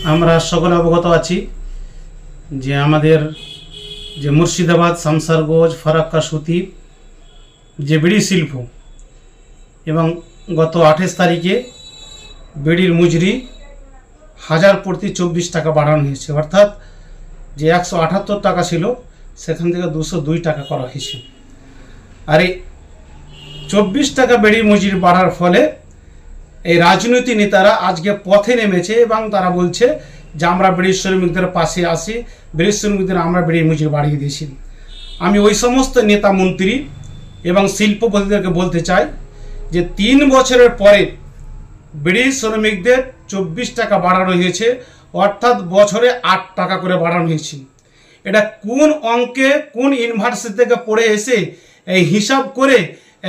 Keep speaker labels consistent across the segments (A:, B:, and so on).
A: আমরা সকলে অবগত আছি যে আমাদের যে মুর্শিদাবাদ, শামসারগঞ্জ, ফারাক্কা, সুতি যে বিড়ি শিল্প এবং গত 28 তারিখে বিড়ির মজুরি 1000 প্রতি 24 টাকা বাড়ানো হয়েছে। অর্থাৎ যে 178 টাকা ছিল সেখান থেকে 202 টাকা করা হয়েছে। আর এই 24 টাকা বিড়ির মজুরি বাড়ার ফলে এই রাজনৈতিক নেতারা আজকে পথে নেমেছে এবং তারা বলছে যে আমরা বিড়ি শ্রমিকদের পাশে আসি, বিড়ি শ্রমিকদের আমরা বিড়ির মজুরি বাড়িয়ে দিয়েছি। আমি ওই সমস্ত নেতা মন্ত্রী এবং শিল্পপতিদেরকে বলতে চাই যে 3 বছরের পরে বিড়ি শ্রমিকদের 24 টাকা বাড়ানো হয়েছে, অর্থাৎ বছরে 8 টাকা করে বাড়ানো হয়েছে। এটা কোন অঙ্কে কোন ইউনিভার্সিটি থেকে পড়ে এসে এই হিসাব করে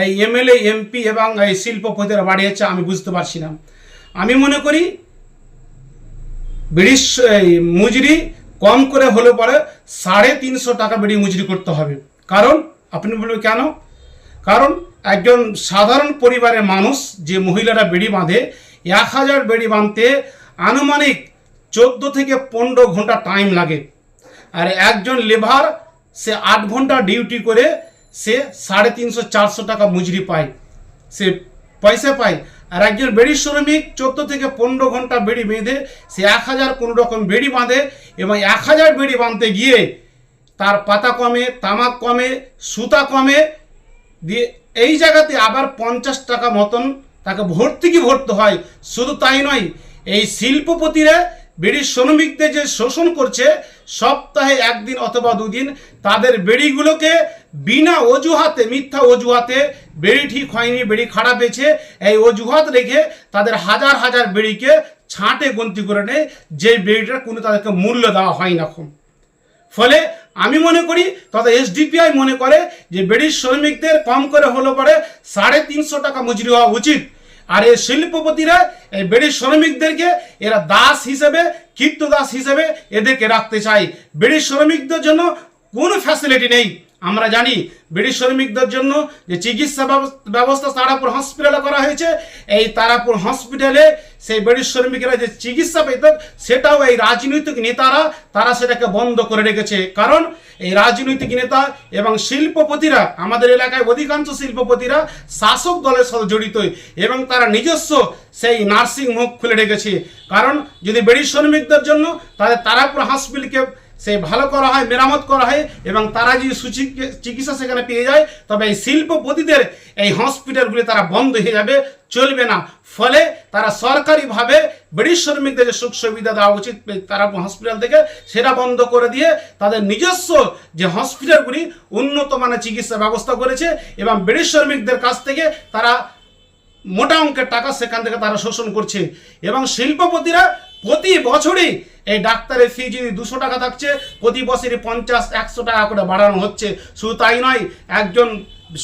A: এই এমএলএ, এমপি এবং এই শিল্পপতিরা বাড়িয়েছে আমি বুঝতে পারছি না। আমি মনে করি বিড়ি মজুরি কম করে হলে পরে 350 টাকা বিড়ি মজুরি করতে হবে। কারণ আপনি বলবেন কেন? কারণ একজন সাধারণ পরিবারের মানুষ যে মহিলারা বিড়ি বাঁধে, 1000 বিড়ি বাঁধতে আনুমানিক 14 থেকে 15 ঘন্টা টাইম লাগে। আর একজন লেবার সে 8 ঘন্টা ডিউটি করে সে 350-400 টাকা মজুরি পায়, সে পয়সা পায়। আর একজন বিড়ি শ্রমিক 14 থেকে 15 ঘন্টা বিড়ি বেঁধে সে 1000 কোনো রকম বিড়ি বাঁধে এবং 1000 বিড়ি বাঁধতে গিয়ে তার পাতা কমে, তামাক কমে, সুতা কমে দিয়ে এই জায়গাতে আবার 50 টাকা মতন তাকে ভর্তি হয়। শুধু তাই নয়, এই শিল্পপতিরা বিড়ি শ্রমিকদের যে শোষণ করছে, সপ্তাহে 1 দিন অথবা 2 দিন তাদের বিড়িগুলোকে বিনা অজুহাতে, মিথ্যা অজুহাতে বিড়ি ঠিক হয়নি, বিড়ি খারাপ হয়েছে, এই অজুহাত রেখে তাদের হাজার হাজার বিড়িকে ছাঁটে গন্তি করে নেয়, যে বিড়িটার কোনো তাদেরকে মূল্য দেওয়া হয় না। ফলে আমি মনে করি তথা এসডিপিআই মনে করে যে বিড়ি শ্রমিকদের কম করে হলো পরে 350 টাকা মজুরি হওয়া উচিত। আর এই শিল্পপতিরা এই বিড়ি শ্রমিকদেরকে এরা দাস হিসেবে, কৃত্যদাস হিসেবে এদেরকে রাখতে চায়। বিড়ি শ্রমিকদের জন্য কোনো ফ্যাসিলিটি নেই। আমরা জানি বিড়ি শ্রমিকদের জন্য যে চিকিৎসা ব্যবস্থা তারাপুর হসপিটালে করা হয়েছে, এই তারাপুর হসপিটালে সেই বিড়ি শ্রমিকেরা যে চিকিৎসা পেত সেটাও এই রাজনৈতিক নেতারা তারা সেটাকে বন্ধ করে রেখেছে। কারণ এই রাজনৈতিক নেতা এবং শিল্পপতিরা, আমাদের এলাকায় অধিকাংশ শিল্পপতিরা শাসক দলের সাথে জড়িত এবং তারা নিজস্ব সেই নার্সিং হোম খুলে রেখেছে। কারণ যদি বিড়ি শ্রমিকদের জন্য তাদের তারাপুর হসপিটালকে সে ভালো করা হয়, মেরামত করা হয় এবং তারা যদি চিকিৎসা সেখানে পেয়ে যায়, তবে এই শিল্পপতিদের এই হসপিটালগুলি তারা বন্ধ হয়ে যাবে, চলবে না। ফলে তারা সরকারিভাবে বিড়ি শ্রমিকদের যে সুখ সুবিধা দেওয়া উচিত তারা হসপিটাল থেকে, সেটা বন্ধ করে দিয়ে তাদের নিজস্ব যে হসপিটালগুলি উন্নত মানের চিকিৎসা ব্যবস্থা করেছে এবং বিড়ি শ্রমিকদের কাছ থেকে তারা মোটা অঙ্কের টাকা সেখান থেকে তারা শোষণ করছে। এবং শিল্পপতিরা প্রতি বছরই এই ডাক্তারের ফি যদি 200 টাকা থাকছে, প্রতি বছরই 50-100 টাকা করে বাড়ানো হচ্ছে। শুধু তাই নয়, একজন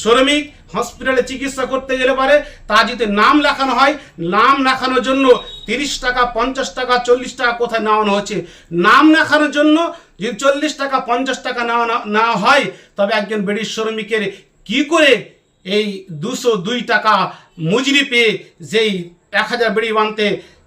A: শ্রমিক হসপিটালে চিকিৎসা করতে গেলে পারে তা যদি নাম লেখানো হয়, নাম লেখানোর জন্য 30 টাকা, 50 টাকা, 40 টাকা কোথায় নেওয়ানো হচ্ছে। নাম লেখানোর জন্য যদি 40 টাকা, 50 টাকা নেওয়া হয়, তবে একজন বিড়ি শ্রমিকের কি করে এই 202 টাকা মজুরি পেয়ে যেই 1000 বিড়ি বানতে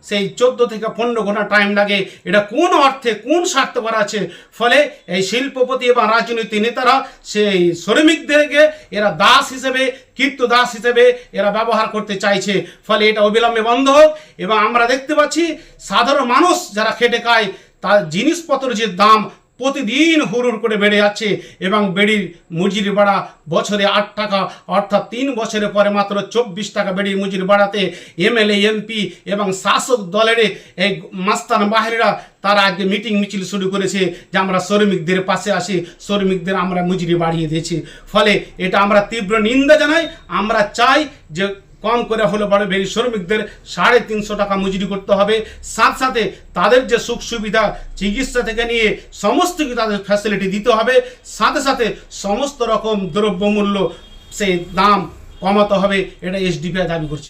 A: সেই 14 থেকে 15 ঘন্টা টাইম লাগে, এটা কোন অর্থে, কোন স্বার্থ করা আছে? ফলে এই শিল্পপতি এবং রাজনৈতিক নেতারা সেই শ্রমিকদেরকে এরা দাস হিসেবে, কৃত্যদাস হিসেবে এরা ব্যবহার করতে চাইছে। ফলে এটা অবিলম্বে বন্ধ হোক। এবং আমরা দেখতে পাচ্ছি সাধারণ মানুষ যারা খেটে খায় তার জিনিসপত্র যে দাম প্রতিদিন হুড় করে বেড়ে যাচ্ছে এবং বিড়ির মজুরি বাড়া বছরে 8 টাকা, অর্থাৎ 3 বছরের পরে মাত্র 24 টাকা বিড়ির মজুরি বাড়াতে এমএলএ, এমপি এবং শাসক দলের এই মাস্তান বাহিনীরা তারা আজকে মিটিং মিছিল শুরু করেছে যে আমরা শ্রমিকদের পাশে আসি, শ্রমিকদের আমরা মজুরি বাড়িয়ে দিয়েছি। ফলে এটা আমরা তীব্র নিন্দা জানাই। আমরা চাই যে কম করে হলে বড় বিড়ি শ্রমিকদের 350 টাকা মজুরি করতে হবে। সাথে সাথে তাদের যে সুখ সুবিধা, চিকিৎসা থেকে নিয়ে সমস্ত কিছু তাদের ফ্যাসিলিটি দিতে হবে। সাথে সাথে সমস্ত রকম দ্রব্যমূল্য সেই দাম কমাতে হবে। এটা এসডিপিআই দাবি করছে।